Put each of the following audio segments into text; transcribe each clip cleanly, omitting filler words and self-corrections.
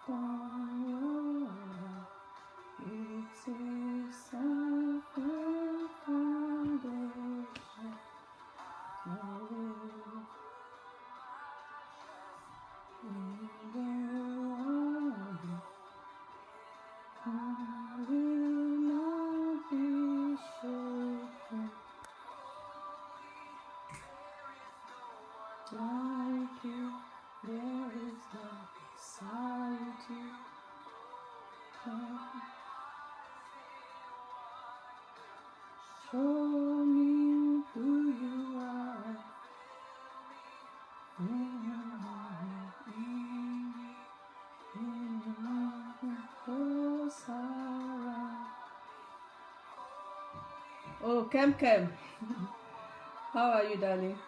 It's a sacred foundation. I will not be shaken. Like you, there is none beside you. Show me who you are. Oh, Kem. How are you, darling?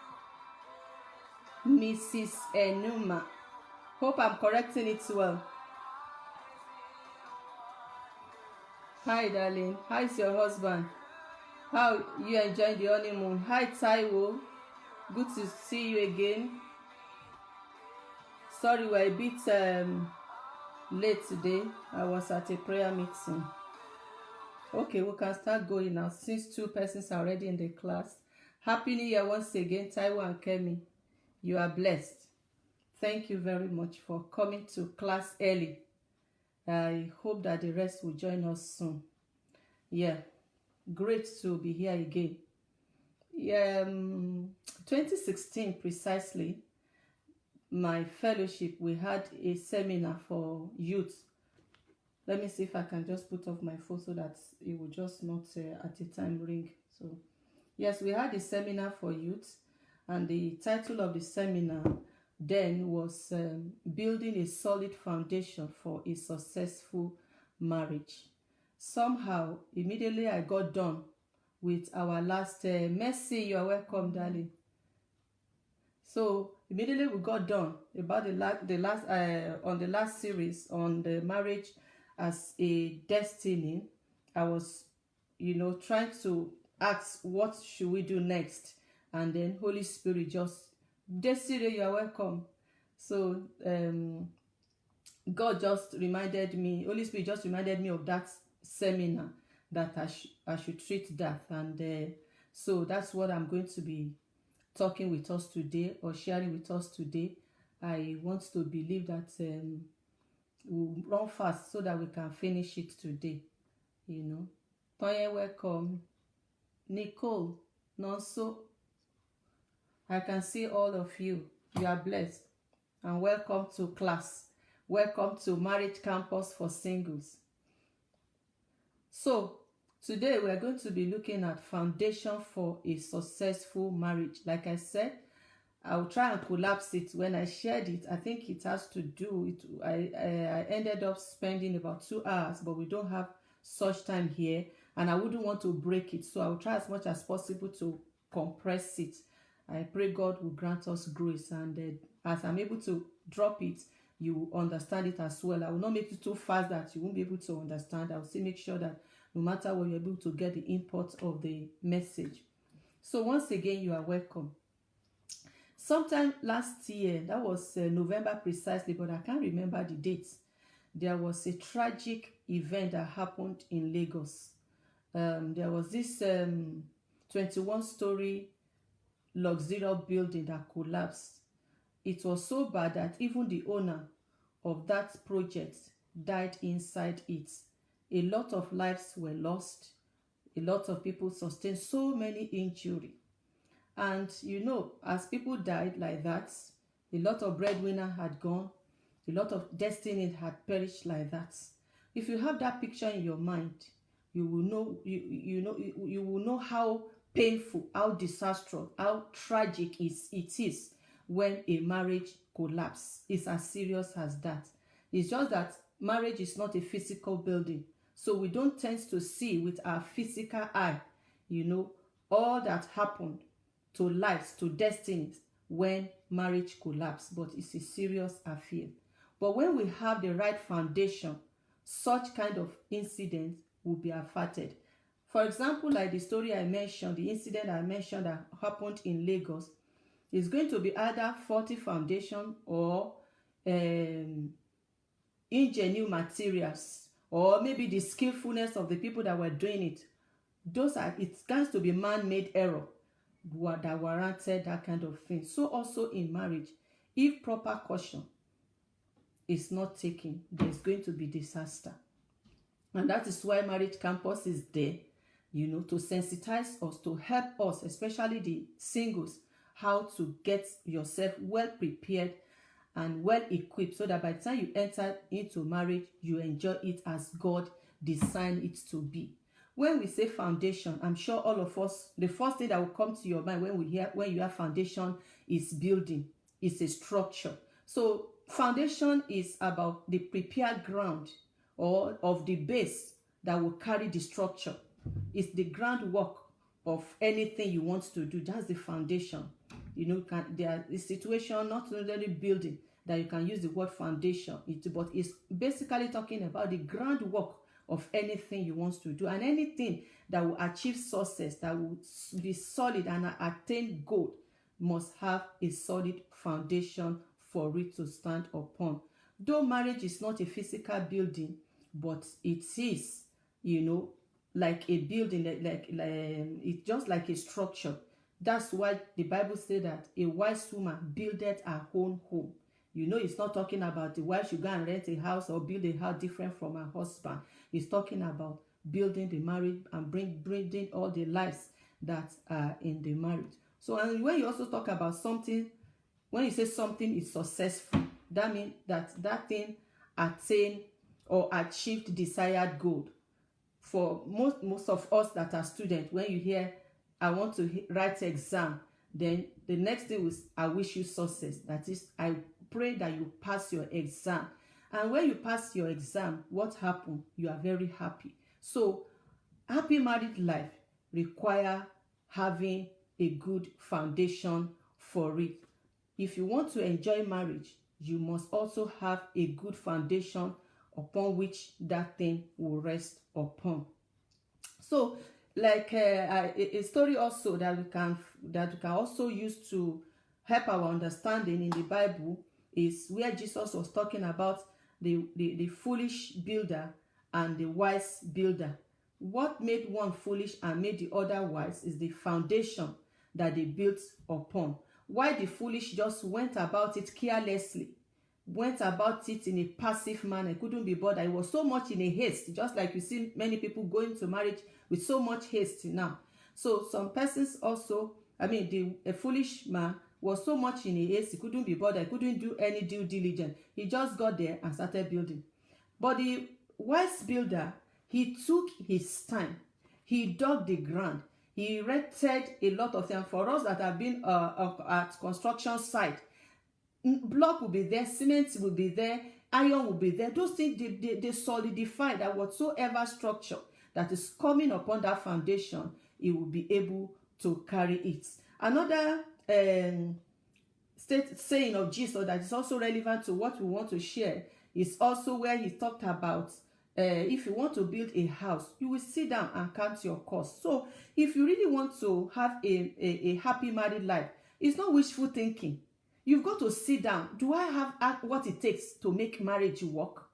Mrs. Enuma. Hope I'm correcting it well. Hi, darling. How is your husband? How you enjoying the honeymoon? Hi, Taiwo. Good to see you again. Sorry, we're a bit late today. I was at a prayer meeting. Okay, we can start going now since 2 persons are already in the class. Happy New Year once again, Taiwo and Kemi. You are blessed. Thank you very much for coming to class early. I hope that the rest will join us soon. Yeah, great to be here again. 2016 precisely, my fellowship, we had a seminar for youth. Let me see if I can just put off my phone so that it will just not at a time ring. So yes, we had a seminar for youth, and the title of the seminar then was building a solid foundation for a successful marriage. Somehow, immediately I got done with our last Mercy, you are welcome, darling. So immediately we got done about the last series on the marriage as a destiny. I was, trying to ask what should we do next, and then Holy Spirit just, Desiree, you are welcome. So God just reminded me, Holy Spirit just reminded me of that seminar, that I should treat that, and so that's what I'm going to be talking with us today, or sharing with us today. I want to believe that we'll run fast so that we can finish it today. Toye, welcome. Nicole, Nonso, I can see all of you. You are blessed, and welcome to class. Welcome to Marriage Campus for Singles. So today we are going to be looking at foundation for a successful marriage. Like I said, I'll try and collapse it. When I shared it, I think it has to do it. I ended up spending about 2 hours, but we don't have such time here, and I wouldn't want to break it, so I'll try as much as possible to compress it. I pray God will grant us grace, and as I'm able to drop it, you will understand it as well. I will not make it too fast that you won't be able to understand. I will still make sure that no matter what, you're able to get the import of the message. So once again, you are welcome. Sometime last year, that was November precisely, but I can't remember the dates. There was a tragic event that happened in Lagos. There was this 21-story luxurious building that collapsed. It was so bad that even the owner of that project died inside it. A lot of lives were lost. A lot of people sustained so many injuries. And as people died like that, a lot of breadwinner had gone. A lot of destiny had perished like that. If you have that picture in your mind, you will know you will know how painful, how disastrous, how tragic it is when a marriage collapses. It's as serious as that. It's just that marriage is not a physical building, so we don't tend to see with our physical eye, all that happened to lives, to destinies when marriage collapses. But it's a serious affair. But when we have the right foundation, such kind of incidents will be averted. For example, like the story I mentioned, the incident I mentioned that happened in Lagos, is going to be either faulty foundation or ingenuine materials, or maybe the skillfulness of the people that were doing it. It has to be man-made error that warranted that kind of thing. So also in marriage, if proper caution is not taken, there's going to be disaster. And that is why marriage campus is there, to sensitize us, to help us, especially the singles, how to get yourself well prepared and well equipped, so that by the time you enter into marriage, you enjoy it as God designed it to be. When we say foundation, I'm sure all of us, the first thing that will come to your mind when you have foundation is building, is a structure. So foundation is about the prepared ground or of the base that will carry the structure. It's the groundwork of anything you want to do. That's the foundation. There is a situation, not only building, that you can use the word foundation, but it's basically talking about the groundwork of anything you want to do, and anything that will achieve success, that will be solid and attain goal, must have a solid foundation for it to stand upon. Though marriage is not a physical building, but it is, like a building, it's just like a structure. That's why the Bible said that a wise woman buildeth her own home. It's not talking about the wife should go and rent a house or build a house different from her husband. It's talking about building the marriage and bringing all the lives that are in the marriage. So, and when you also talk about something, when you say something is successful, that means that thing attained or achieved desired goal. For most of us that are students, when you hear, I want to write exam, then the next thing is, I wish you success. That is, I pray that you pass your exam. And when you pass your exam, what happened? You are very happy. So happy married life require having a good foundation for it. If you want to enjoy marriage, you must also have a good foundation upon which that thing will rest upon. So like a story also that we can also use to help our understanding in the Bible is where Jesus was talking about the foolish builder and the wise builder. What made one foolish and made the other wise is the foundation that they built upon. Why the foolish just went about it carelessly, went about it in a passive manner, couldn't be bothered. It was so much in a haste, just like you see many people going to marriage with so much haste now. So some persons also, a foolish man was so much in a haste, he couldn't be bothered, he couldn't do any due diligence. He just got there and started building. But the wise builder, he took his time, he dug the ground, he erected a lot of them. For us that have been at construction site, block will be there, cement will be there, iron will be there. Those things, they solidify that whatsoever structure that is coming upon that foundation, it will be able to carry it. Another saying of Jesus that is also relevant to what we want to share is also where he talked about if you want to build a house, you will sit down and count your costs. So if you really want to have a happy married life, it's not wishful thinking. You've got to sit down. Do I have what it takes to make marriage work?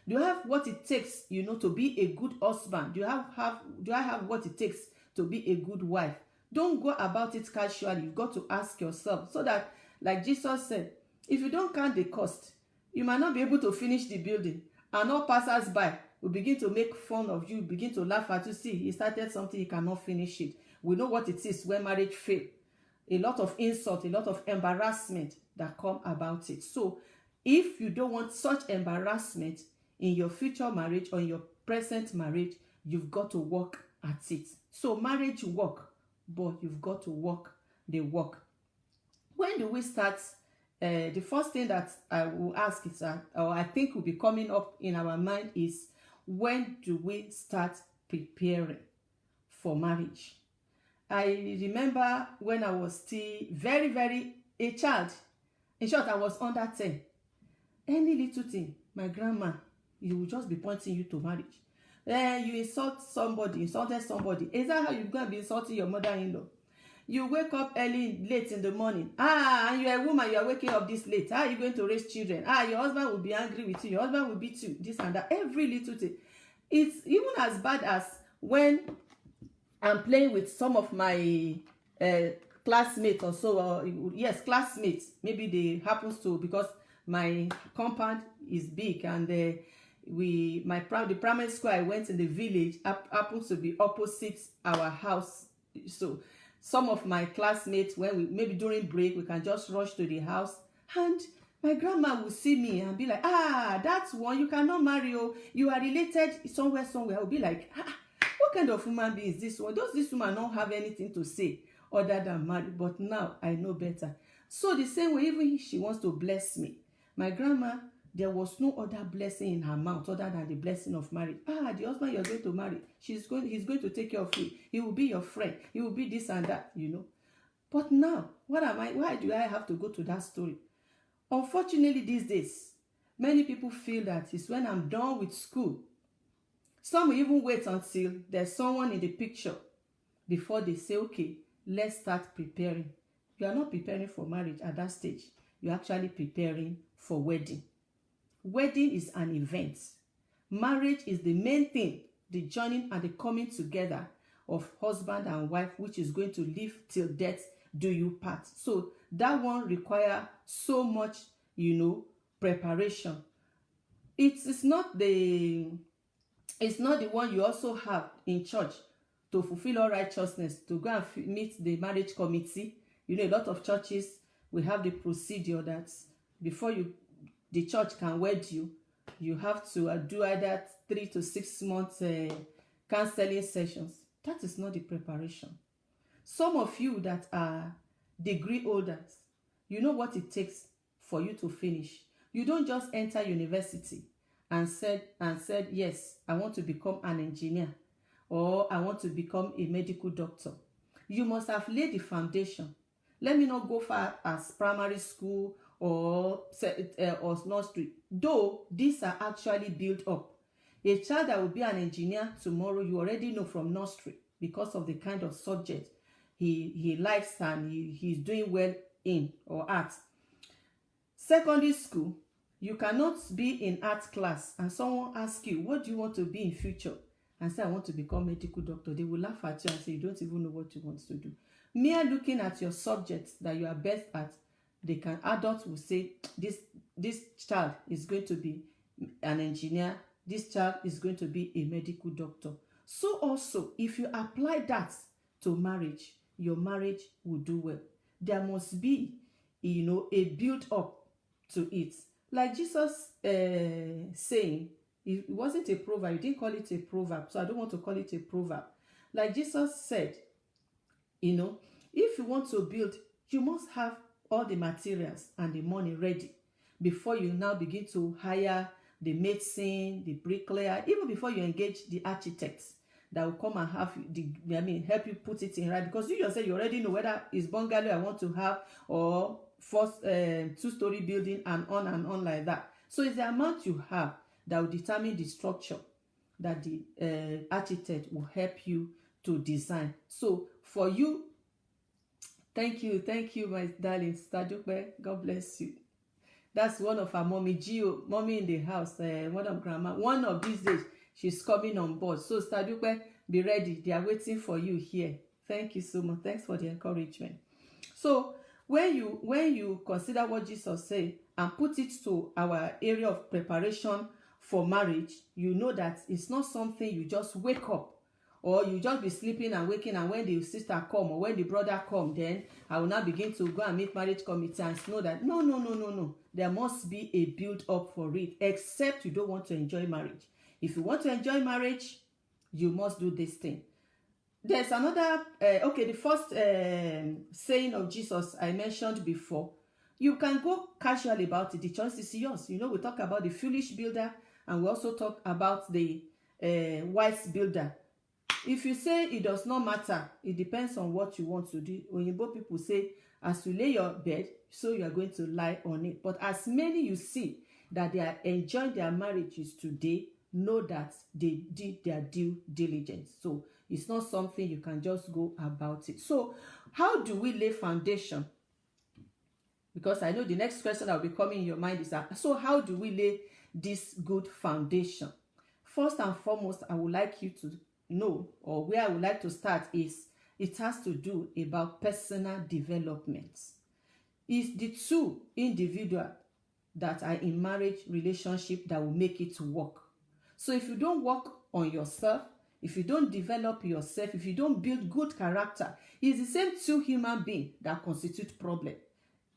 Do I have what it takes, to be a good husband? Do I have what it takes to be a good wife? Don't go about it casually. You've got to ask yourself, so that, like Jesus said, if you don't count the cost, you might not be able to finish the building, and all passers-by will begin to make fun of you, begin to laugh at you. See, he started something, he cannot finish it. We know what it is when marriage fails. A lot of insult, a lot of embarrassment that come about it. So if you don't want such embarrassment in your future marriage or in your present marriage, you've got to work at it. So marriage work, but you've got to work the work. When do we start? The first thing that I will ask is, or I think will be coming up in our mind is, when do we start preparing for marriage? I remember when I was still very, very a child. In short, I was under 10. Any little thing, my grandma, you will just be pointing you to marriage. You insulted somebody. Is that how you're going to be insulting your mother-in-law? You wake up early, late in the morning. And you're a woman, you are waking up this late. How are you going to raise children? Your husband will be angry with you. Your husband will beat you. This and that. Every little thing. It's even as bad as when I'm playing with some of my classmates or so. Yes, classmates. Maybe they happens to, because my compound is big, and the primary school I went in the village happens to be opposite our house. So some of my classmates, when we maybe during break, we can just rush to the house, and my grandma will see me and be like, that's one you cannot marry. Oh, you are related somewhere. I will be like, what kind of woman being is this one? Does this woman not have anything to say other than marry? But now I know better. So the same way, even if she wants to bless me, my grandma, there was no other blessing in her mouth other than the blessing of marriage. The husband you're going to marry, he's going to take care of you. He will be your friend. He will be this and that, But now, why do I have to go to that story? Unfortunately, these days, many people feel that it's when I'm done with school. Some will even wait until there's someone in the picture before they say, okay, let's start preparing. You are not preparing for marriage at that stage. You're actually preparing for wedding. Wedding is an event. Marriage is the main thing, the joining and the coming together of husband and wife, which is going to live till death do you part. So that one requires so much, preparation. It's not the one you also have in church to fulfill all righteousness, to go and meet the marriage committee. A lot of churches will have the procedure that before the church can wed you, you have to do either 3 to 6 months counseling sessions. That is not the preparation. Some of you that are degree holders, you know what it takes for you to finish. You don't just enter university and said, yes, I want to become an engineer, or I want to become a medical doctor. You must have laid the foundation. Let me not go far as primary school or nursery, though these are actually built up. A child that will be an engineer tomorrow, you already know from nursery, because of the kind of subject he likes and he's doing well in, or art. Secondary school, you cannot be in art class and someone asks you, what do you want to be in future? And say, I want to become medical doctor. They will laugh at you and say, you don't even know what you want to do. Mere looking at your subjects that you are best at, adults will say, this child is going to be an engineer, this child is going to be a medical doctor. So also, if you apply that to marriage, your marriage will do well. There must be, a build up to it. Like Jesus saying, it wasn't a proverb, he didn't call it a proverb, so I don't want to call it a proverb. Like Jesus said, if you want to build, you must have all the materials and the money ready before you now begin to hire the mason, the bricklayer, even before you engage the architects that will come and help you put it in right. Because you yourself, you already know whether it's bungalow I want to have or first 2-story building and on like that. So it's the amount you have that will determine the structure that the architect will help you to design. So for you, thank you, my darling Stadupe. God bless you. That's one of our mommy, Gio, mommy in the house, one of grandma. One of these days, she's coming on board. So Stadupe, be ready. They are waiting for you here. Thank you so much. Thanks for the encouragement. So when you consider what Jesus said and put it to our area of preparation for marriage, you know that it's not something you just wake up, or you just be sleeping and waking, and when the sister come or when the brother come, then I will now begin to go and meet marriage committee and know that no. There must be a build up for it, except you don't want to enjoy marriage. If you want to enjoy marriage, you must do this thing. There's another, the first saying of Jesus I mentioned before. You can go casually about it. The choice is yours. We talk about the foolish builder, and we also talk about the wise builder. If you say it does not matter, it depends on what you want to do. Oyinbo people say, as you lay your bed, so you are going to lie on it. But as many you see that they are enjoying their marriages today, know that they did their due diligence. So it's not something you can just go about it. So How do we lay foundation? Because I know the next question that will be coming in your mind is that, so how do we lay this good foundation? First and foremost, I would like you to know, or where I would like to start is, it has to do about personal development. It's the two individuals that are in marriage relationship that will make it work. So if you don't work on yourself, if you don't develop yourself, if you don't build good character, it's the same two human beings that constitute problem.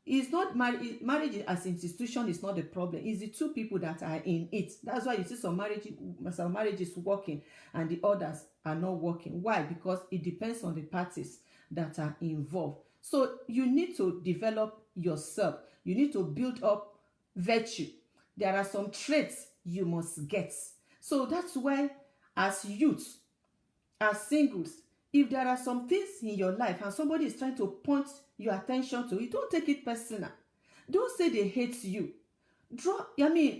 It's not marriage as institution is not the problem. It's the two people that are in it. That's why you see some marriages working and the others are not working. Why? Because it depends on the parties that are involved. So you need to develop yourself. You need to build up virtue. There are some traits you must get. So that's why as youth, as singles, if there are some things in your life and somebody is trying to point your attention to it, don't take it personal. Don't say they hate you.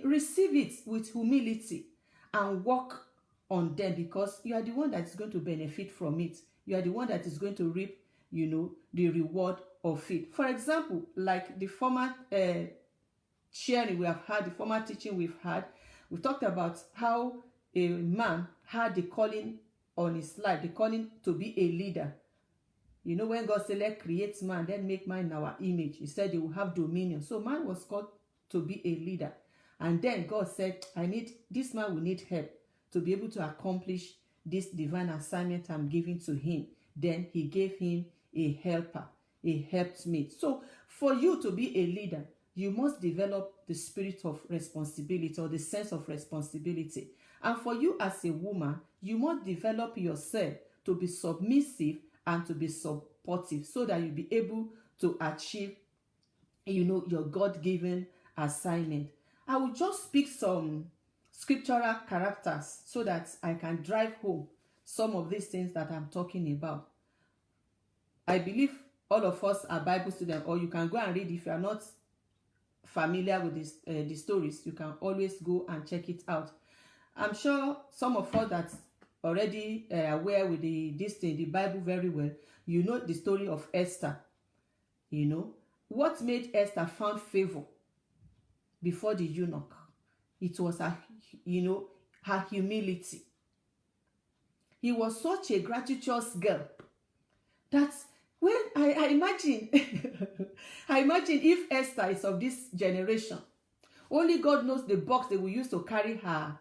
Receive it with humility and work on them, because you are the one that is going to benefit from it. You are the one that is going to reap, the reward of it. For example, like the former sharing we have had, the former teaching we've had, we talked about how a man had the calling on his life, the calling to be a leader. When God said, "Let create man, then make man in our image," he said they will have dominion. So man was called to be a leader. And then God said, this man will need help to be able to accomplish this divine assignment I'm giving to him. Then he gave him a helper, a helpmate. So for you to be a leader, you must develop the spirit of responsibility, or the sense of responsibility. And for you as a woman, you must develop yourself to be submissive and to be supportive, so that you'll be able to achieve, your God-given assignment. I will just pick some scriptural characters so that I can drive home some of these things that I'm talking about. I believe all of us are Bible students, or you can go and read. If you are not familiar with the stories, you can always go and check it out. I'm sure some of us that already aware with the Bible very well, you know the story of Esther. What made Esther found favor before the eunuch? It was her humility. He was such a gratuitous girl that when I imagine I imagine if Esther is of this generation, only God knows the box they will use to carry her,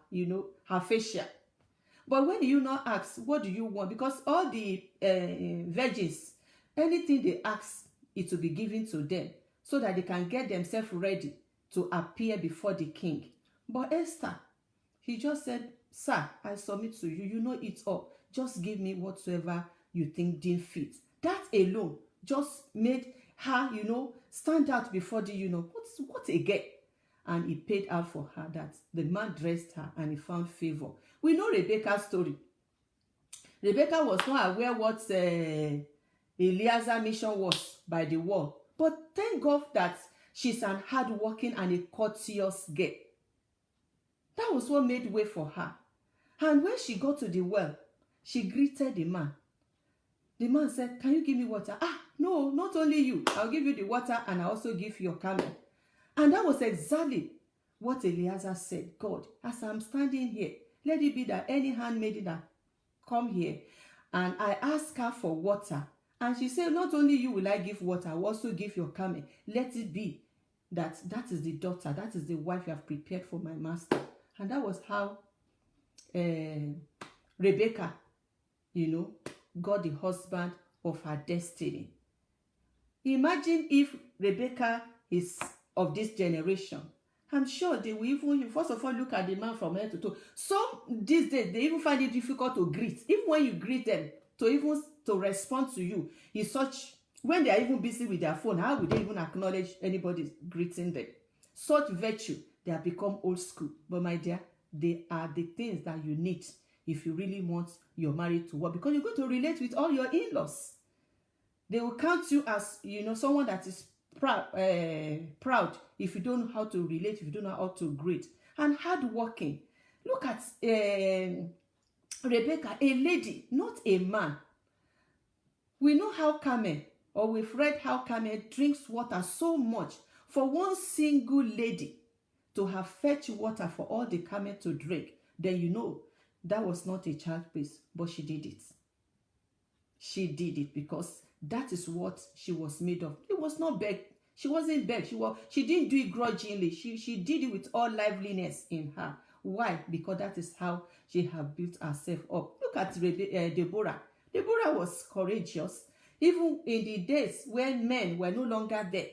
her facial. But when you not ask, what do you want? Because all the virgins, anything they ask, it will be given to them, so that they can get themselves ready to appear before the king. But Esther, he just said, "Sir, I submit to you. You know it all. Just give me whatsoever you think deemed fit." That alone just made her, stand out before the eunuch. What a girl. And he paid out for her, that the man dressed her and he found favor. We know Rebecca's story. Rebecca was not aware what Eliazar's mission was by the wall. But thank God that she's an hardworking and a courteous girl. That was what made way for her. And when she got to the well, she greeted the man. The man said, "Can you give me water?" No, not only you. I'll give you the water and I'll also give your camel. And that was exactly what Eliazar said. "God, as I'm standing here, let it be that any handmaiden that come here and I ask her for water, and she said, not only you will I give water, I will also give your camel. Let it be that is the daughter, that is the wife you have prepared for my master." And that was how Rebecca, got the husband of her destiny. Imagine if Rebecca is of this generation. I'm sure they will even, first of all, look at the man from head to toe. Some these days, they even find it difficult to greet. Even when you greet them, to respond to you is such, when they are even busy with their phone, how would they even acknowledge anybody greeting them? Such virtue, they have become old school. But my dear, they are the things that you need if you really want your marriage to work, because you're going to relate with all your in-laws. They will count you as, someone that is proud if you don't know how to relate, if you don't know how to greet, and hardworking. Look at Rebecca, a lady, not a man. We know how Carmen or we've read how camel drinks water so much. For one single lady to have fetched water for all the camel to drink, then you know that was not a child place, but she did it. She did it because that is what she was made of. It was not begged. She wasn't begged. She didn't do it grudgingly. She did it with all liveliness in her. Why? Because that is how she had built herself up. Look at Deborah. Deborah was courageous. Even in the days when men were no longer there,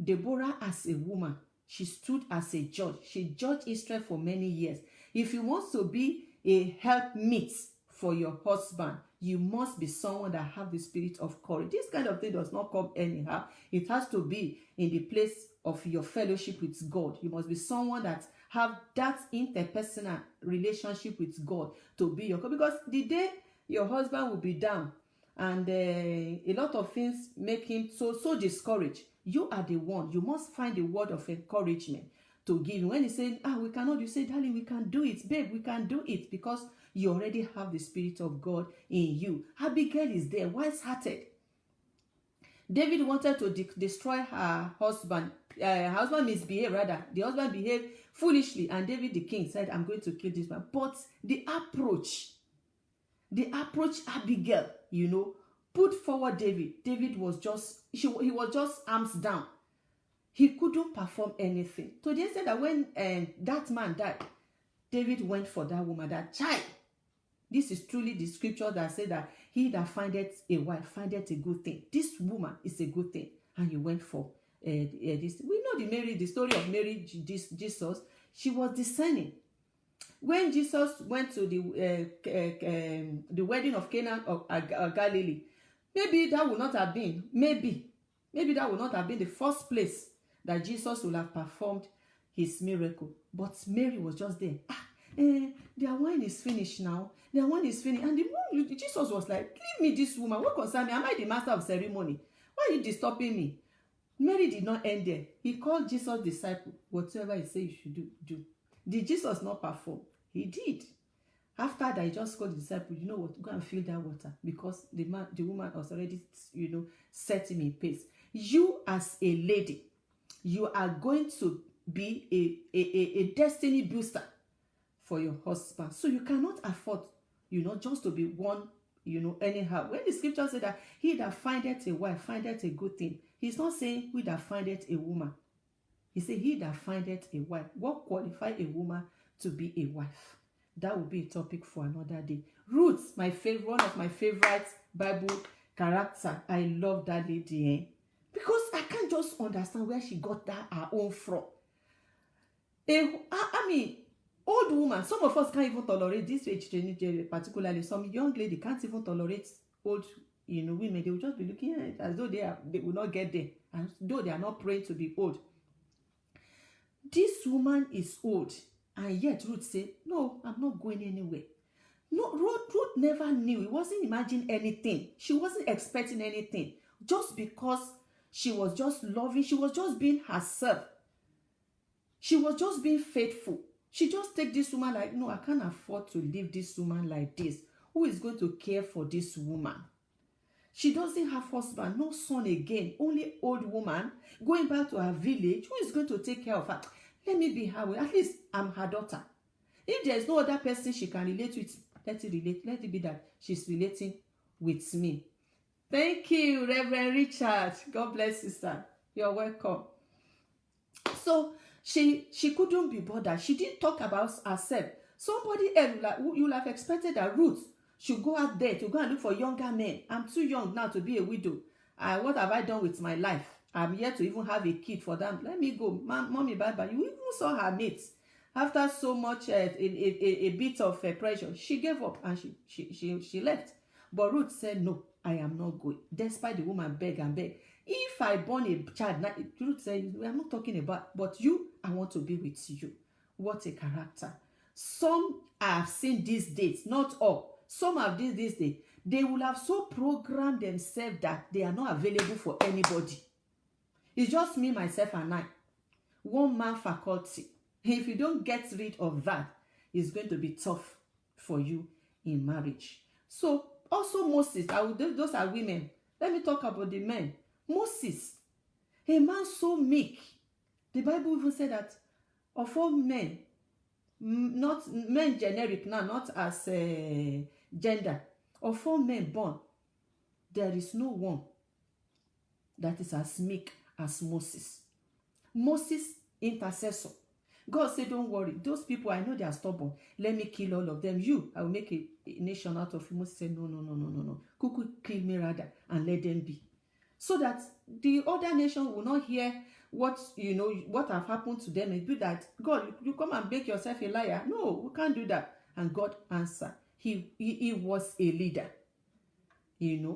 Deborah as a woman, she stood as a judge. She judged Israel for many years. If you want to be a helpmeet for your husband, you must be someone that have the spirit of courage. This kind of thing does not come anyhow. It has to be in the place of your fellowship with God. You must be someone that have that interpersonal relationship with God to be your, because the day your husband will be down and a lot of things make him so discouraged, you are the one. You must find a word of encouragement to give him. When he says, we cannot, you say, darling, we can do it. Babe, we can do it, because you already have the spirit of God in you. Abigail is there, wise-hearted. David wanted to destroy her husband. Her husband misbehaved, rather. The husband behaved foolishly, and David the king said, I'm going to kill this man. But the approach Abigail, put forward David. David was just, he was just arms down. He couldn't perform anything. So they said that when that man died, David went for that woman, that child. This is truly the scripture that said that he that findeth a wife findeth a good thing. This woman is a good thing. And he went for this. We know the story of Mary, Jesus. She was discerning. When Jesus went to the wedding of Cana of Galilee, maybe that would not have been, maybe that would not have been the first place that Jesus would have performed his miracle. But Mary was just there. Their wine is finished now. Their wine is finished. And Jesus was like, leave me this woman. What concern me? Am I the master of ceremony? Why are you disturbing me? Mary did not end there. He called Jesus' disciple. Whatever he said you should do. Did Jesus not perform? He did. After that, he just called the disciple, you know what, go and fill that water, because the woman was already, set him in pace. You as a lady, you are going to be a destiny booster for your husband. So you cannot afford, just to be one, anyhow. When the scripture said that he that findeth a wife findeth a good thing, he's not saying he that findeth a woman. He said he that findeth a wife. What qualifies a woman to be a wife? That will be a topic for another day. Ruth, one of my favorite Bible character. I love that lady, because I can't just understand where she got that her own from. Old woman. Some of us can't even tolerate this age, particularly some young lady can't even tolerate old, women. They will just be looking at it as though they will not get there, and though they are not praying to be old. This woman is old, and yet Ruth said, no, I'm not going anywhere. No, Ruth never knew. He wasn't imagining anything. She wasn't expecting anything. Just because she was just loving, she was just being herself. She was just being faithful. She just take this woman like, no, I can't afford to leave this woman like this. Who is going to care for this woman? She doesn't have husband, no son again, only old woman going back to her village. Who is going to take care of her? Let me be her way. At least I'm her daughter. If there's no other person she can relate with, let it be that she's relating with me. Thank you, Reverend Richard. God bless you, sir. You're welcome. So she couldn't be bothered. She didn't talk about herself. Somebody else, you'll have expected that Ruth should go out there to go and look for younger men. I'm too young now to be a widow. What have I done with my life? I'm yet to even have a kid for them. Let me go. Mommy, bye-bye. You even saw her mates. After so much, a bit of pressure, she gave up and she left. But Ruth said, no, I am not going. Despite the woman beg and beg. If I born a child, Ruth said, I'm not talking about, but you, I want to be with you. What a character. Some have seen these days, not all. Some have these days. They will have so programmed themselves that they are not available for anybody. It's just me, myself, and I. One man faculty. If you don't get rid of that, it's going to be tough for you in marriage. So, also Moses, those are women. Let me talk about the men. Moses, a man so meek. The Bible even said that of all men, not men generic now, not as gender, of all men born, there is no one that is as meek as Moses. Moses, intercessor. God said, don't worry, those people, I know they are stubborn. Let me kill all of them. I will make a nation out of you. Moses said, no. Kuku, kill me rather, and let them be. So that the other nation will not hear what have happened to them. It be that, God, you come and make yourself a liar. No, we can't do that. And God answered. He was a leader.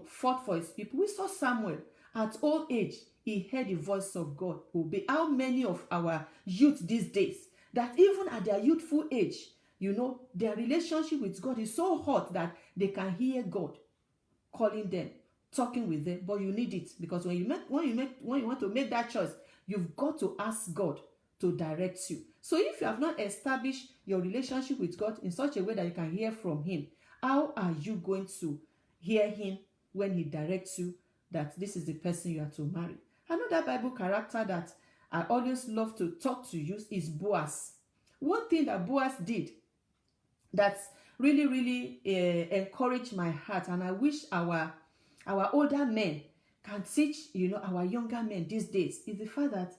Fought for his people. We saw Samuel at old age. He heard the voice of God. Obey. How many of our youth these days, that even at their youthful age, their relationship with God is so hot that they can hear God calling them, talking with them. But you need it, because when you want to make that choice, you've got to ask God to direct you. So if you have not established your relationship with God in such a way that you can hear from him, how are you going to hear him when he directs you that this is the person you are to marry? Another Bible character that I always love to talk to you is Boaz. One thing that Boaz did that's really, really encouraged my heart, and I wish our older men can teach, our younger men these days, is the fact that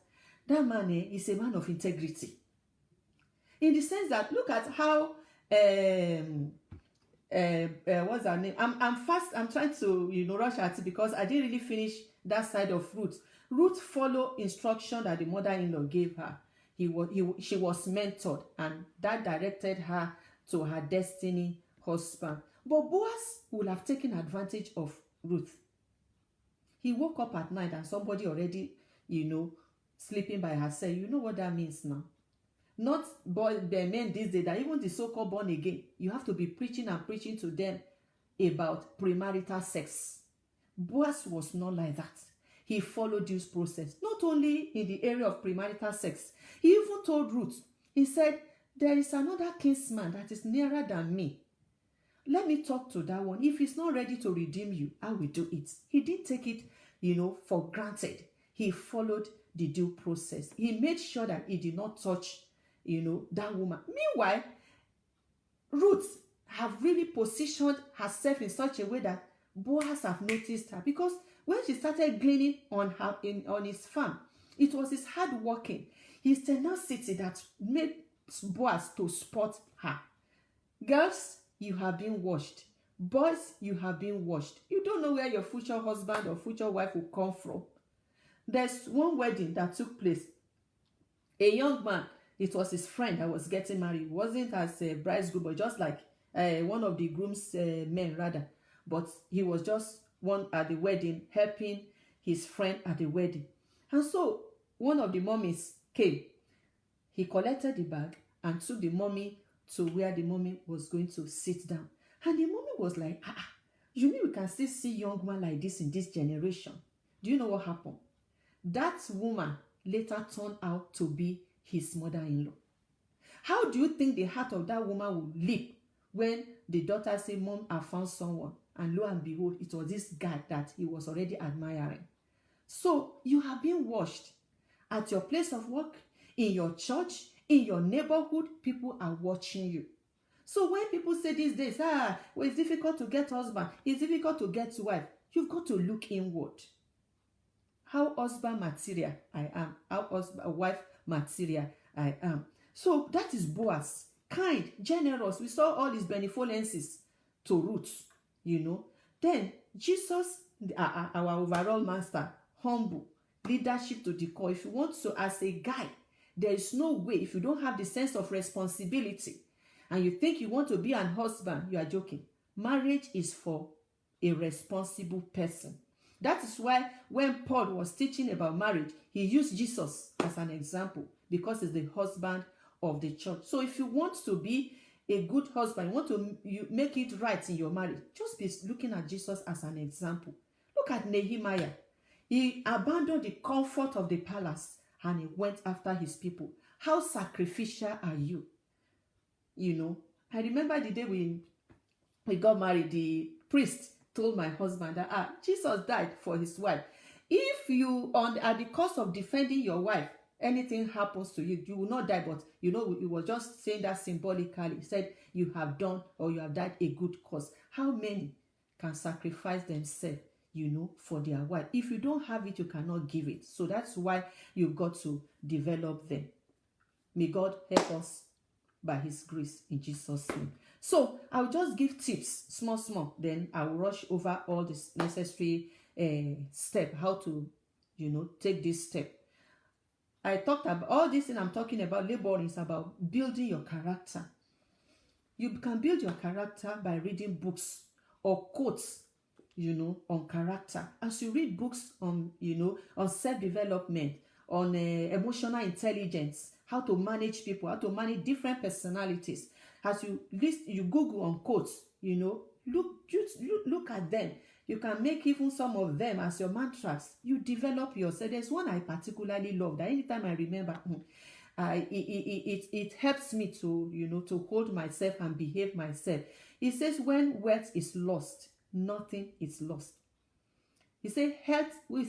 man is a man of integrity. In the sense that, look at how what's her name? I'm trying to rush at it because I didn't really finish that side of Ruth. Ruth followed instruction that the mother-in-law gave her. She was mentored, and that directed her to her destiny husband. But Boaz would have taken advantage of Ruth. He woke up at night and somebody already, sleeping by herself. You know what that means now? Not the men these days, that even the so-called born again, you have to be preaching to them about premarital sex. Boaz was not like that. He followed this process, not only in the area of premarital sex. He even told Ruth, he said, there is another kinsman that is nearer than me. Let me talk to that one. If he's not ready to redeem you, I will do it. He didn't take it, for granted. He followed the due process. He made sure that he did not touch, that woman. Meanwhile, Ruth have really positioned herself in such a way that Boaz have noticed her, because when she started gleaning on his farm, it was his hard working, his tenacity that made Boaz to spot her. Girls, you have been washed. Boys, you have been washed. You don't know where your future husband or future wife will come from. There's one wedding that took place. A young man, it was his friend that was getting married. It wasn't as a bridegroom, but just like one of the groom's men rather. But he was just one at the wedding, helping his friend at the wedding. And so one of the mummies came. He collected the bag and took the mummy to where the mummy was going to sit down. And the mummy was like, you mean we can still see young man like this in this generation? Do you know what happened? That woman later turned out to be his mother-in-law. How do you think the heart of that woman would leap when the daughter said, Mom, I found someone? And lo and behold, it was this guy that he was already admiring. So you have been washed at your place of work, in your church, in your neighborhood. People are watching you. So when people say these days, well, it's difficult to get husband, it's difficult to get wife, you've got to look inward. How husband material I am, how wife material I am. So that is Boaz, kind, generous. We saw all his benevolences to Ruth, Then Jesus, our overall master, humble, leadership to the core. If you want to, as a guy, there is no way, if you don't have the sense of responsibility and you think you want to be an husband, you are joking. Marriage is for a responsible person. That is why when Paul was teaching about marriage, he used Jesus as an example, because he's the husband of the church. So if you want to be a good husband, you want to make it right in your marriage, just be looking at Jesus as an example. Look at Nehemiah. He abandoned the comfort of the palace and he went after his people. How sacrificial are you? I remember the day we got married, the priest told my husband that Jesus died for his wife. If you at the cost of defending your wife, anything happens to you, you will not die. But you know, it was just saying that symbolically. He said you have done or you have died a good cause. How many can sacrifice themselves, you know, for their wife? If you don't have it, you cannot give it. So that's why you've got to develop them. May God help us by his grace in Jesus' name. So I'll just give tips, small, then I'll rush over all this necessary step, how to, you know, take this step. I talked about all this thing I'm talking about. Laboring is about building your character. You can build your character by reading books or quotes, you know, on character. As you read books on, you know, on self-development, on emotional intelligence, how to manage people, how to manage different personalities. As you Google on quotes, you know, look at them. You can make even some of them as your mantras. You develop yourself. There's one I particularly love that anytime I remember, it helps me to, you know, to hold myself and behave myself. It says, when wealth is lost, nothing is lost. He say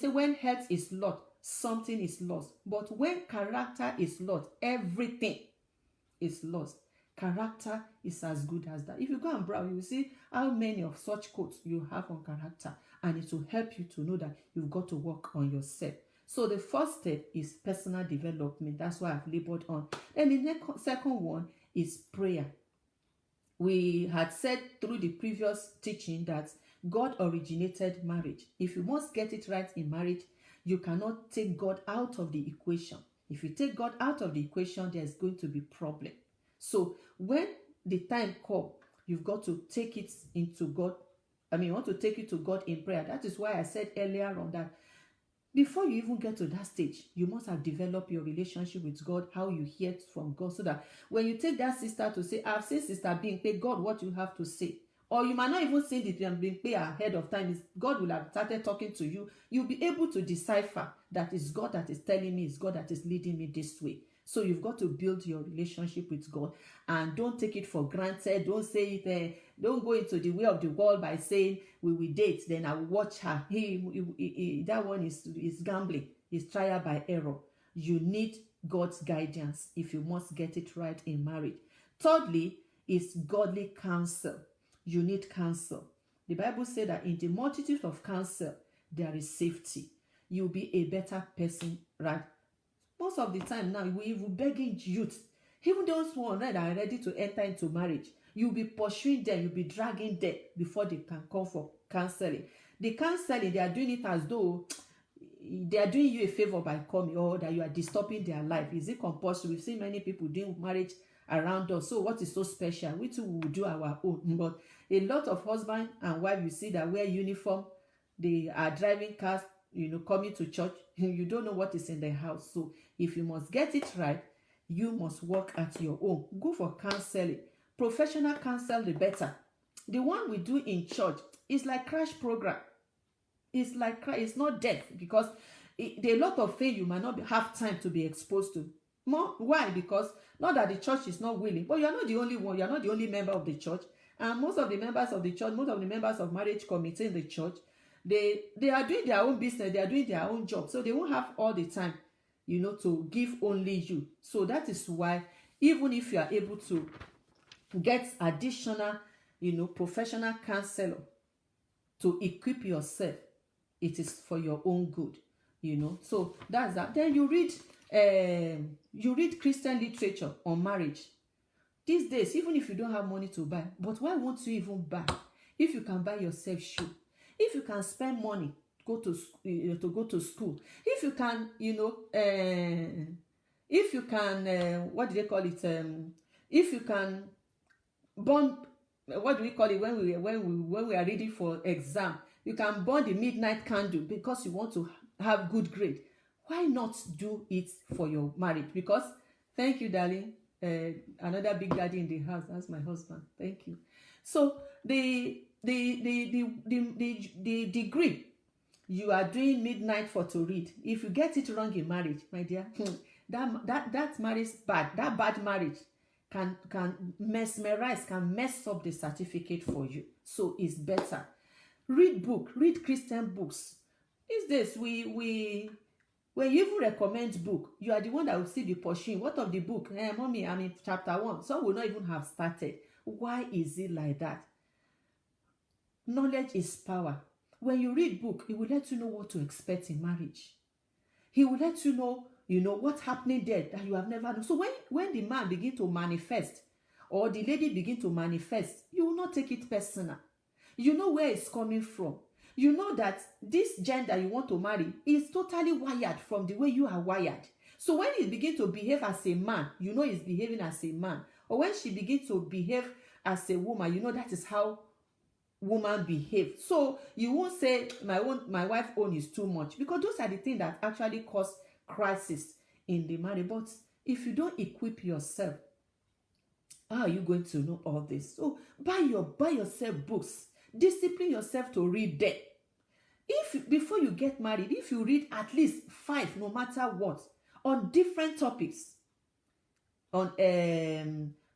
when health is lost, something is lost. But when character is lost, everything is lost. Character is as good as that. If you go and browse, you will see how many of such quotes you have on character, and it will help you to know that you've got to work on yourself. So the first step is personal development. That's why I've labored on. Then the second one is prayer. We had said through the previous teaching that God originated marriage. If you must get it right in marriage, you cannot take God out of the equation. If you take God out of the equation, there's going to be problem. So when the time comes, you've got to take it into God. You want to take it to God in prayer. That is why I said earlier on that before you even get to that stage, you must have developed your relationship with God, how you hear from God, so that when you take that sister to say, I've seen Sister Bimpe, God, what you have to say. Or you might not even say the Bimpe ahead of time. God will have started talking to you. You'll be able to decipher that it's God that is telling me, it's God that is leading me this way. So you've got to build your relationship with God, and don't take it for granted. Don't say it. Don't go into the way of the world by saying we will date, then I will watch her. That one is gambling. It's trial by error. You need God's guidance if you must get it right in marriage. Thirdly, is godly counsel. You need counsel. The Bible says that in the multitude of counsel, there is safety. You'll be a better person, right? Most of the time now, we will begging youth, even those ones that are ready to enter into marriage, you'll be pursuing them, you'll be dragging them before they can come for counseling. The counseling, they are doing it as though they are doing you a favor by coming, or that you are disturbing their life. Is it compulsory? We've seen many people doing marriage around us. So what is so special? We too will do our own. But a lot of husband and wife, you see that wear uniform, they are driving cars, coming to church. You don't know what is in the house. So if you must get it right, you must work at your own. Go for counseling. Professional counsel, the better. The one we do in church is like crash program. It's like it's not death, because there are a lot of things you might not have time to be exposed to. Why? Because not that the church is not willing, but you are not the only one. You are not the only member of the church. And most of the members of the church, most of the members of marriage committee in the church, they are doing their own business. They are doing their own job. So they won't have all the time, to give only you. So that is why, even if you are able to get additional, professional counselor to equip yourself, it is for your own good, So that's that. Then you read Christian literature on marriage. These days, even if you don't have money to buy, but why won't you even buy? If you can buy yourself shoe, if you can spend money to go to school, if you can, if you can, what do they call it? If you can burn, what do we call it when we are reading for exam? You can burn the midnight candle because you want to have good grade. Why not do it for your marriage? Because, thank you, darling. Another big daddy in the house. That's my husband. Thank you. So the degree you are doing midnight for to read, if you get it wrong in marriage, my dear, that marriage bad. That bad marriage can mesmerize, can mess up the certificate for you. So it's better. Read Christian books. These days, we when you even recommend book, you are the one that will still be pursuing. What of the book? Mommy, I'm in chapter 1. Some will not even have started. Why is it like that? Knowledge is power. When you read book, it will let you know what to expect in marriage. He will let you know what's happening there that you have never known. So when the man begin to manifest or the lady begin to manifest, you will not take it personal. You know where it's coming from. You know that this gender you want to marry is totally wired from the way you are wired. So when he begin to behave as a man, you know he's behaving as a man. Or when she begin to behave as a woman, you know that is how woman behave. So you won't say my wife own is too much, because those are the things that actually cause crisis in the marriage. But if you don't equip yourself, how are you going to know all this? So buy yourself books. Discipline yourself to read them. If before you get married, if you read at least 5, no matter what, on different topics, on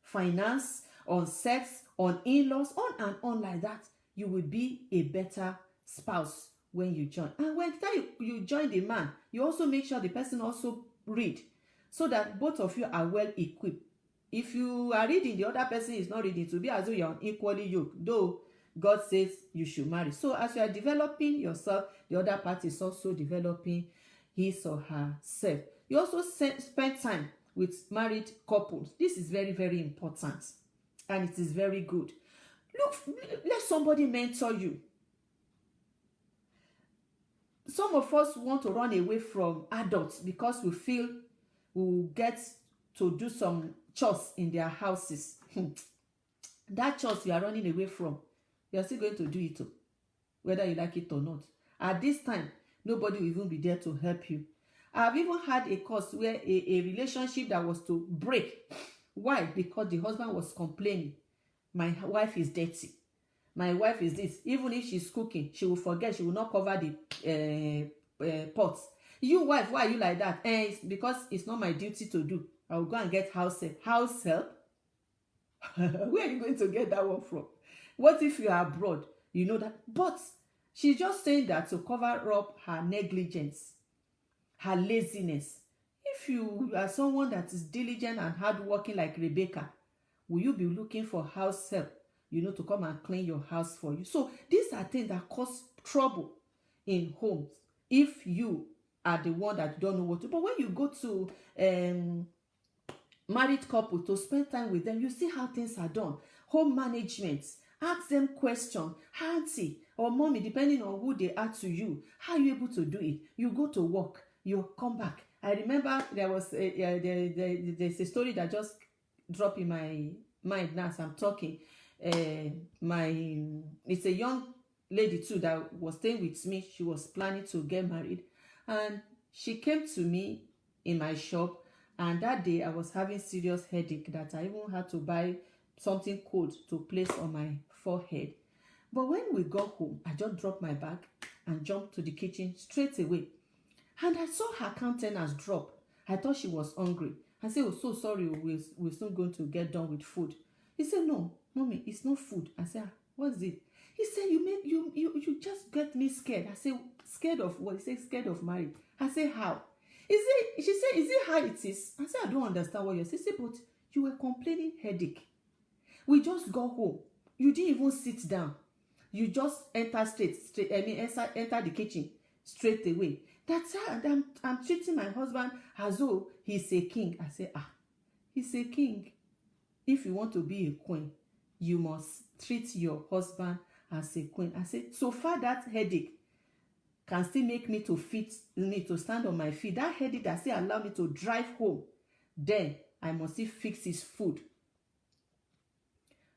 finance, on sex, on in-laws, on and on like that, you will be a better spouse when you join. And when you join the man, you also make sure the person also read, so that both of you are well equipped. If you are reading, the other person is not reading, to be as though you're unequally yoked, though God says you should marry. So as you are developing yourself, the other party is also developing his or herself. You also spend time with married couples. This is very, very important, and it is very good. Look, let somebody mentor you. Some of us want to run away from adults because we feel we will get to do some chores in their houses. That chores you are running away from, you are still going to do it, whether you like it or not. At this time, nobody will even be there to help you. I've even had a case where a relationship that was to break. Why? Because the husband was complaining, my wife is dirty, my wife is this. Even if she's cooking, she will forget, she will not cover the pots. You wife, why are you like that? It's because it's not my duty to do. I will go and get house help. House help? Where are you going to get that one from? What if you are abroad? You know that. But she's just saying that to cover up her negligence, her laziness. If you are someone that is diligent and hardworking like Rebecca, will you be looking for house help, to come and clean your house for you? So these are things that cause trouble in homes if you are the one that don't know what to. But when you go to married couple to spend time with them, you see how things are done. Home management, ask them question, auntie or mommy, depending on who they are to you, how are you able to do it? You go to work, you come back. I remember there was there's a story that just dropped in my mind now as I'm talking. It's a young lady too that was staying with me. She was planning to get married, and she came to me in my shop. And that day I was having serious headache that I even had to buy something cold to place on my forehead. But when we got home, I just dropped my bag and jumped to the kitchen straight away. And I saw her countenance drop. I thought she was hungry. I said, "Oh, so sorry, we're soon going to get done with food." He said, "No, mommy, it's not food." I said, "What's it?" He said, you just get me scared." I said, "Scared of what?" He said, "Scared of marriage." I said, "How?" She said, "Is it how it is?" I said, "I don't understand what you're saying." She said, "But you were complaining headache. We just got home. You didn't even sit down. You just enter enter the kitchen straight away. That's how I'm treating my husband as though he's a king." I said, he's a king. If you want to be a queen, you must treat your husband as a queen. I said, so far that headache can still make me to stand on my feet. That headache that still allow me to drive home, then I must still fix his food.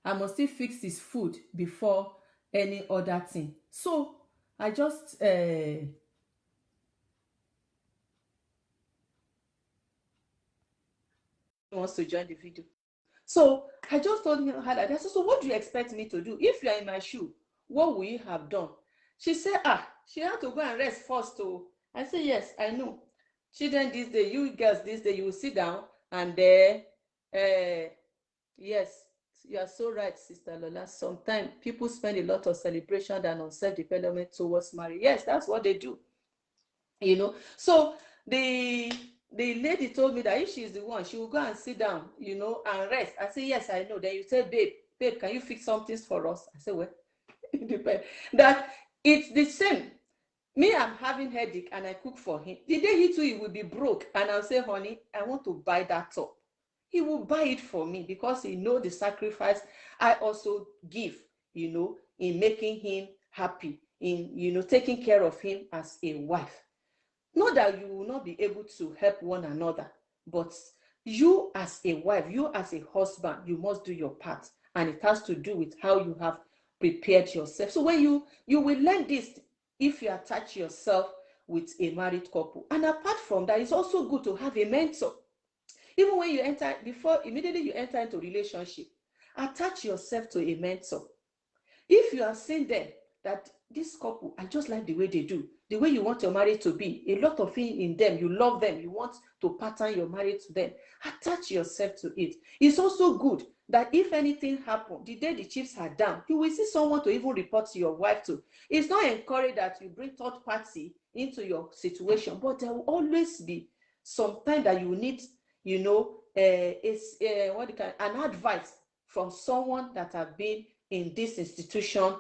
I must still fix his food before any other thing. So I just wants to join the video. So I just told her that. I said, "So what do you expect me to do? If you are in my shoe, what will you have done?" She said, she had to go and rest first. I said, "Yes, I know. Children this day, you girls this day, you will sit down and yes, you are so right, Sister Lola. Sometimes people spend a lot of celebration than on self-development towards marriage. Yes, that's what they do. So the lady told me that if she's the one, she will go and sit down, and rest. I say, yes, I know. Then you say, babe, can you fix some things for us? I say, well, it depends. That it's the same. Me, I'm having headache and I cook for him. The day he too, he will be broke, and I'll say, honey, I want to buy that top. He will buy it for me because he know the sacrifice I also give, in making him happy, in, taking care of him as a wife. Not that you will not be able to help one another, but you as a wife, you as a husband, you must do your part. And it has to do with how you have prepared yourself. So when you will learn this if you attach yourself with a married couple. And apart from that, it's also good to have a mentor. Even when you enter, before immediately you enter into relationship, attach yourself to a mentor. If you have seen them that this couple, I just like the way they do, the way you want your marriage to be, a lot of things in them, you love them, you want to pattern your marriage to them, attach yourself to it. It's also good that if anything happened, the day the chips are down, you will see someone to even report to your wife to. It's not encouraged that you bring third party into your situation, but there will always be some time that you need, an advice from someone that have been in this institution,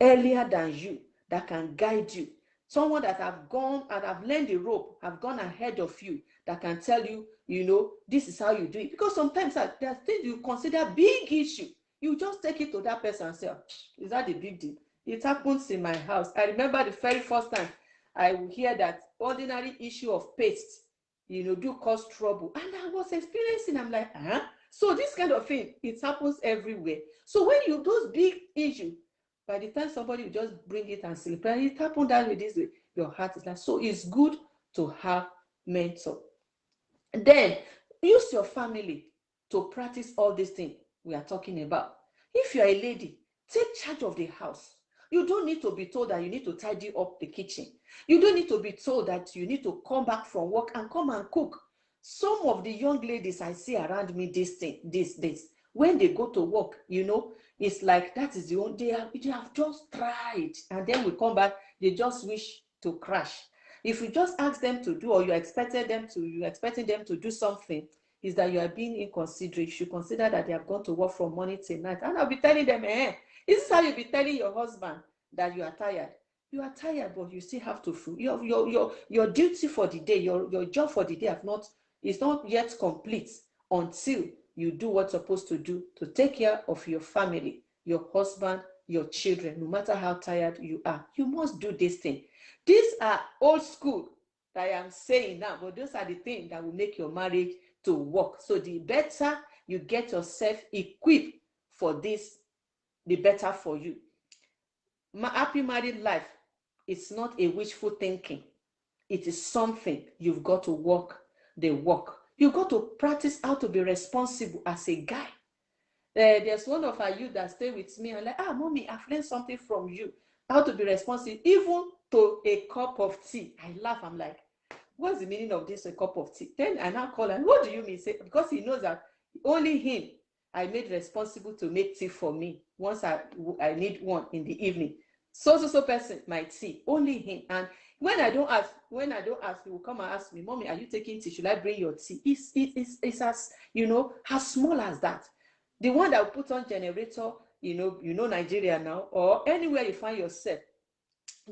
earlier than you, that can guide you. Someone that have gone and have learned the rope, have gone ahead of you, that can tell you, this is how you do it. Because sometimes there are things you consider big issue. You just take it to that person and say, is that the big deal? It happens in my house. I remember the very first time I will hear that ordinary issue of paste, do cause trouble. And I was experiencing, I'm like, So this kind of thing, it happens everywhere. So when you, those big issues, by the time somebody will just bring it and sleep, and it happened that way, this way, your heart is like, so it's good to have mentor. Then use your family to practice all these things we are talking about. If you are a lady, take charge of the house. You don't need to be told that you need to tidy up the kitchen. You don't need to be told that you need to come back from work and come and cook. Some of the young ladies I see around me these days, when they go to work, it's like that is the only, they have just tried, and then we come back, they just wish to crash. If you just ask them to do, or you're expecting them to do something, is that you are being inconsiderate. You should consider that they have gone to work from morning till night. And I'll be telling them, is this how you'll be telling your husband that you are tired? You are tired, but you still have to your duty for the day, your job for the day is not yet complete until you do what's supposed to do to take care of your family, your husband, your children. No matter how tired you are, you must do this thing. These are old school that I am saying now, but those are the things that will make your marriage to work. So the better you get yourself equipped for this, the better for you. Happy married life is not a wishful thinking. It is something you've got to work the work. You've got to practice how to be responsible as a guy. There's one of our youth that stay with me and like, mommy, I've learned something from you, how to be responsible, even to a cup of tea. I laugh. I'm like, what's the meaning of this, a cup of tea? Then I now call him, what do you mean? Say, because he knows that only him I made responsible to make tea for me once I need one in the evening. So person, my tea, only him. And when I don't ask, he will come and ask me, mommy, are you taking tea? Should I bring your tea? It's as, as small as that. The one that will put on generator, Nigeria now, or anywhere you find yourself,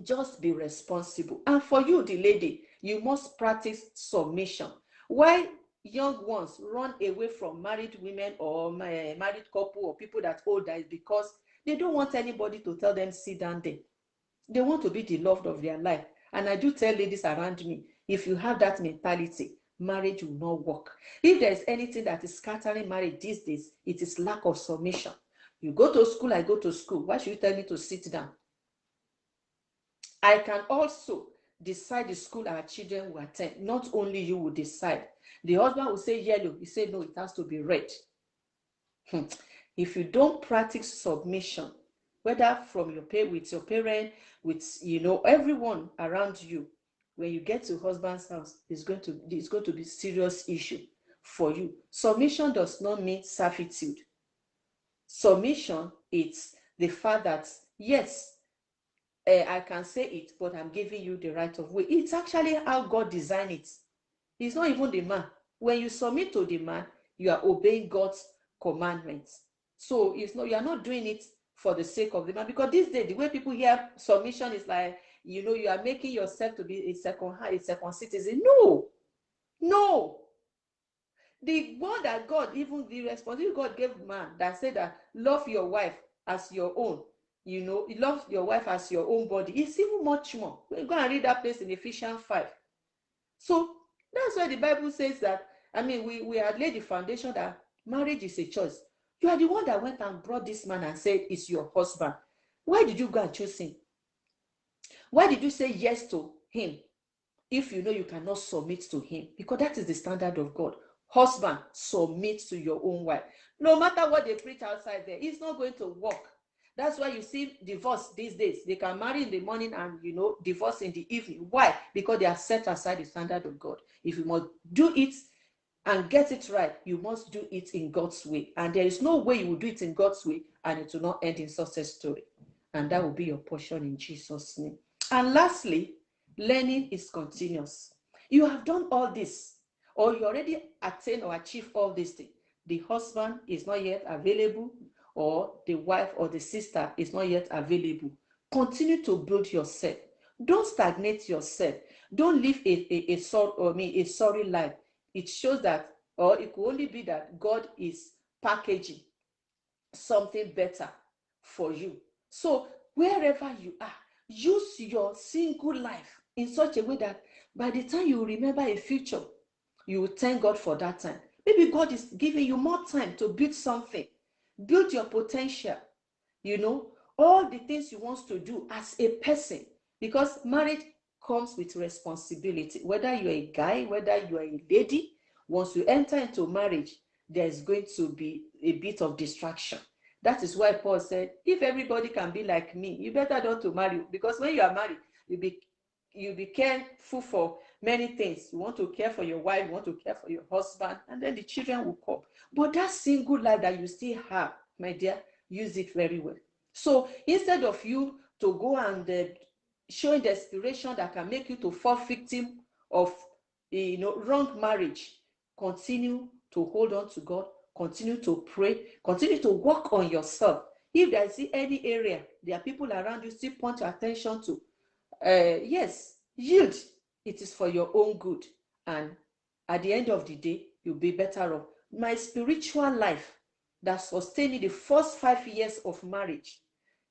just be responsible. And for you, the lady, you must practice submission. Why young ones run away from married women or married couple or people that older is because they don't want anybody to tell them sit down there. They want to be the loved of their life. And I do tell ladies around me, if you have that mentality, marriage will not work. If there's anything that is scattering marriage these days, it is lack of submission. You go to school, I go to school. Why should you tell me to sit down? I can also decide the school our children will attend. Not only you will decide. The husband will say yellow. You say no, it has to be red. If you don't practice submission, whether from your with your parent, with everyone around you, when you get to husband's house, it's going to be serious issue for you. Submission does not mean servitude. Submission, it's the fact that yes, I can say it, but I'm giving you the right of way. It's actually how God designed it. It's not even the man. When you submit to the man, you are obeying God's commandments. So it's not, you are not doing it for the sake of the man. Because these days, the way people hear submission is like, you are making yourself to be a second citizen. No, no. The one that God, even the responsibility God gave man that said that love your wife as your own, love your wife as your own body. It's even much more. Go and read that place in Ephesians 5. So that's why the Bible says that, we had laid the foundation that marriage is a choice. You are the one that went and brought this man and said it's your husband. Why did you go and choose him? Why did you say yes to him if you know you cannot submit to him? Because that is the standard of God. Husband, submit to your own wife. No matter what they preach outside there, it's not going to work. That's why you see divorce these days. They can marry in the morning and, divorce in the evening. Why? Because they have set aside the standard of God. If you must do it and get it right, you must do it in God's way. And there is no way you will do it in God's way and it will not end in success story. And that will be your portion in Jesus' name. And lastly, learning is continuous. You have done all this, or you already attained or achieved all this thing. The husband is not yet available, or the wife or the sister is not yet available. Continue to build yourself. Don't stagnate yourself. Don't live a sorry life. It shows that, or it could only be that God is packaging something better for you. So wherever you are, use your single life in such a way that by the time you remember a future, you will thank God for that time. Maybe God is giving you more time to build something. Build your potential, all the things you want to do as a person. Because marriage comes with responsibility. Whether you're a guy, whether you're a lady, once you enter into marriage, there's going to be a bit of distraction. That is why Paul said, if everybody can be like me, you better not to marry. Because when you are married, you be careful for many things. You want to care for your wife, you want to care for your husband, and then the children will come. But that single life that you still have, my dear, use it very well. So instead of you to go and showing desperation that can make you to fall victim of wrong marriage, continue to hold on to God, continue to pray, continue to work on yourself. If there is any area there are people around you still point your attention to, yes, yield. It is for your own good, and at the end of the day, you'll be better off. My spiritual life that sustained me the first 5 years of marriage,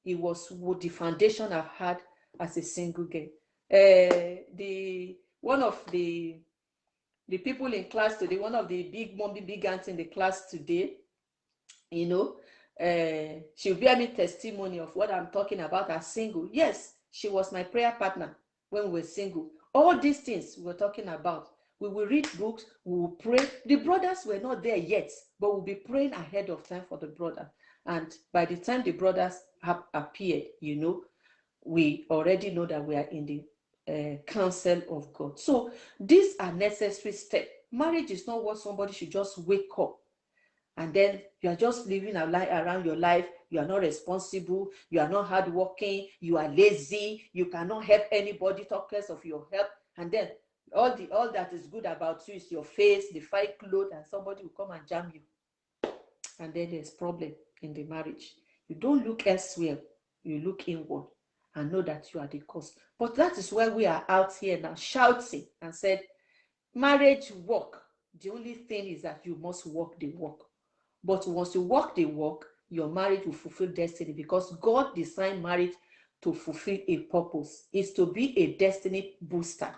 it was with the foundation I've had as a single girl. One of the people in class today, one of the big aunts in the class today, she'll bear me testimony of what I'm talking about as single. Yes, she was my prayer partner when we were single. All these things we're talking about, we will read books, we will pray. The brothers were not there yet, but we'll be praying ahead of time for the brother. And by the time the brothers have appeared, we already know that we are in the counsel of God. So these are necessary steps. Marriage is not what somebody should just wake up and then you are just living around your life. You are not responsible. You are not hardworking. You are lazy. You cannot help anybody. Talk less of your help. And then all that is good about you is your face, the fine clothes, and somebody will come and jam you. And then there's problem in the marriage. You don't look elsewhere. You look inward and know that you are the cause. But that is why we are out here now shouting and said, marriage work. The only thing is that you must walk the walk. But once you walk the walk, your marriage will fulfill destiny, because God designed marriage to fulfill a purpose. It's to be a destiny booster.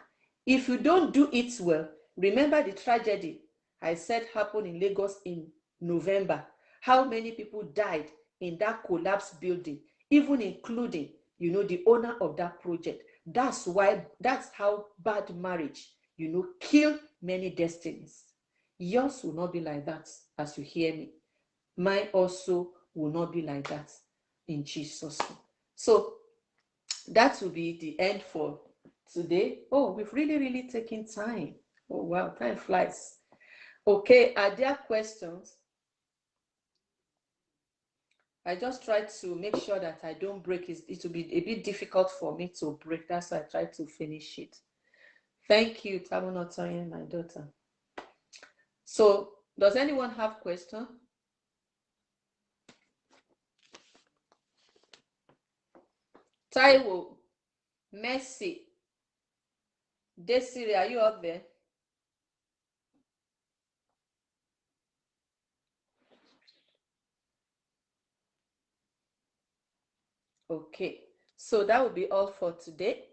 If you don't do it well, remember the tragedy I said happened in Lagos in November. How many people died in that collapsed building, even including, the owner of that project. That's how bad marriage, kill many destinies. Yours will not be like that, as you hear me. Mine also will not be like that, in Jesus' name. So that will be the end for today. Oh, we've really taken time. Oh, wow, time flies. Okay, are there questions? I just try to make sure that I don't break it. It will be a bit difficult for me to break. That's why I try to finish it. Thank you, Tamunotoyin, my daughter. So, does anyone have question? Taiwo, Mercy, Desiree, are you up there? Okay, so that will be all for today.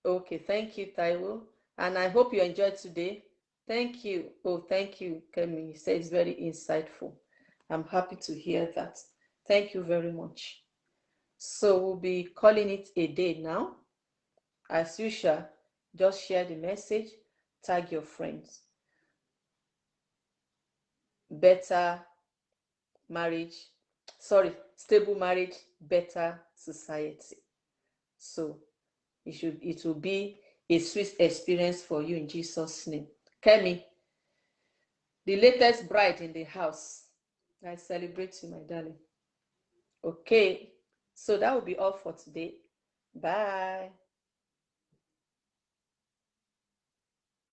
Okay, thank you, Taiwo. And I hope you enjoyed today. Thank you. Oh, thank you, Kemi. You said it's very insightful. I'm happy to hear that. Thank you very much. So we'll be calling it a day now. As usual, just share the message, tag your friends. Better marriage, stable marriage, better society. So it will be a sweet experience for you in Jesus' name. Kemi, the latest bride in the house. I celebrate you, my darling. Okay, so that will be all for today. Bye.